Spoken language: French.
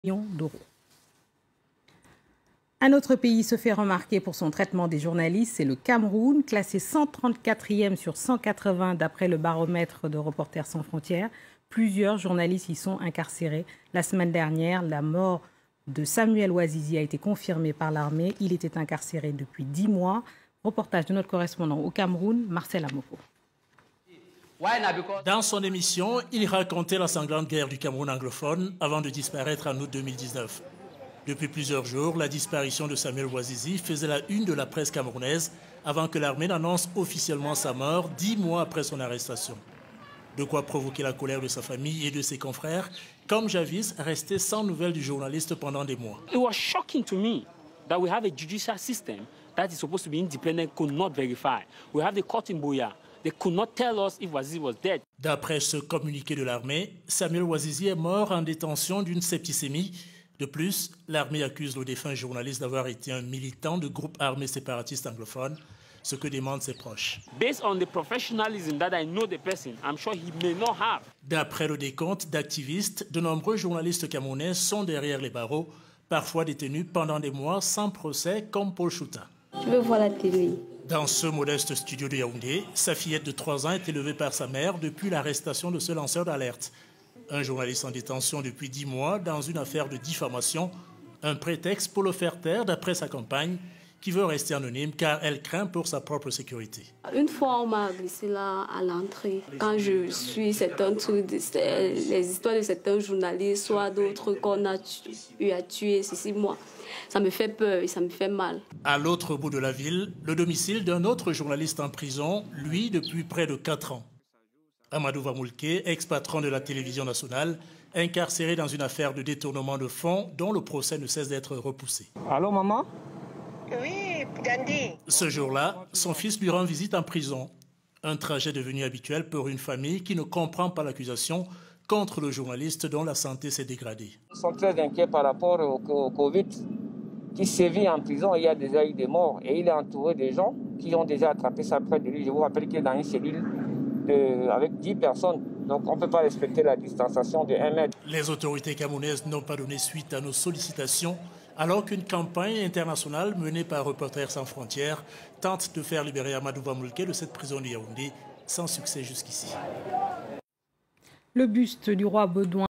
millions d'euros. Un autre pays se fait remarquer pour son traitement des journalistes, c'est le Cameroun, classé 134e sur 180 d'après le baromètre de Reporters sans frontières. Plusieurs journalistes y sont incarcérés. La semaine dernière, la mort de Samuel Ouazizi a été confirmée par l'armée. Il était incarcéré depuis 10 mois. Reportage de notre correspondant au Cameroun, Marcel Amoko. Dans son émission, il racontait la sanglante guerre du Cameroun anglophone avant de disparaître en août 2019. Depuis plusieurs jours, la disparition de Samuel Ouazizi faisait la une de la presse camerounaise avant que l'armée n'annonce officiellement sa mort 10 mois après son arrestation. De quoi provoquer la colère de sa famille et de ses confrères, comme Javis, resté sans nouvelles du journaliste pendant des mois. It was shocking to me that we have a judicial system that is supposed to be independent could not verify. We have the court in Buea. They could not tell us if Ouazizi was dead. D'après ce communiqué de l'armée, Samuel Ouazizi est mort en détention d'une septicémie. De plus, l'armée accuse le défunt journaliste d'avoir été un militant de groupes armés séparatistes anglophones, ce que demandent ses proches. Based on the professionalism that I know the person, I'm sure he may not have. D'après le décompte d'activistes, de nombreux journalistes camerounais sont derrière les barreaux, parfois détenus pendant des mois sans procès, comme Paul Chouta. Je veux voir la télé. Dans ce modeste studio de Yaoundé, sa fillette de 3 ans est élevée par sa mère depuis l'arrestation de ce lanceur d'alerte. Un journaliste en détention depuis 10 mois dans une affaire de diffamation, un prétexte pour le faire taire d'après sa compagne, qui veut rester anonyme car elle craint pour sa propre sécurité. Une fois, on m'a agressé là à l'entrée. Quand je suis certains trucs, les histoires de certains journalistes, soit d'autres qu'on a eu à tuer, ceci, moi, ça me fait peur et ça me fait mal. À l'autre bout de la ville, le domicile d'un autre journaliste en prison, lui depuis près de 4 ans. Amadou Vamoulke, ex-patron de la télévision nationale, incarcéré dans une affaire de détournement de fonds dont le procès ne cesse d'être repoussé. Allô, maman? Oui, Gandhi. Ce jour-là, son fils lui rend visite en prison. Un trajet devenu habituel pour une famille qui ne comprend pas l'accusation contre le journaliste dont la santé s'est dégradée. Ils sont très inquiets par rapport au Covid qui sévit en prison. Il y a déjà eu des morts et il est entouré de gens qui ont déjà attrapé ça près de lui. Je vous rappelle qu'il est dans une cellule avec 10 personnes. Donc on ne peut pas respecter la distanciation de 1 mètre. Les autorités camerounaises n'ont pas donné suite à nos sollicitations, alors qu'une campagne internationale menée par Reporters sans frontières tente de faire libérer Amadou Vamoulke de cette prison de Yaoundé, sans succès jusqu'ici. Le buste du roi Baudouin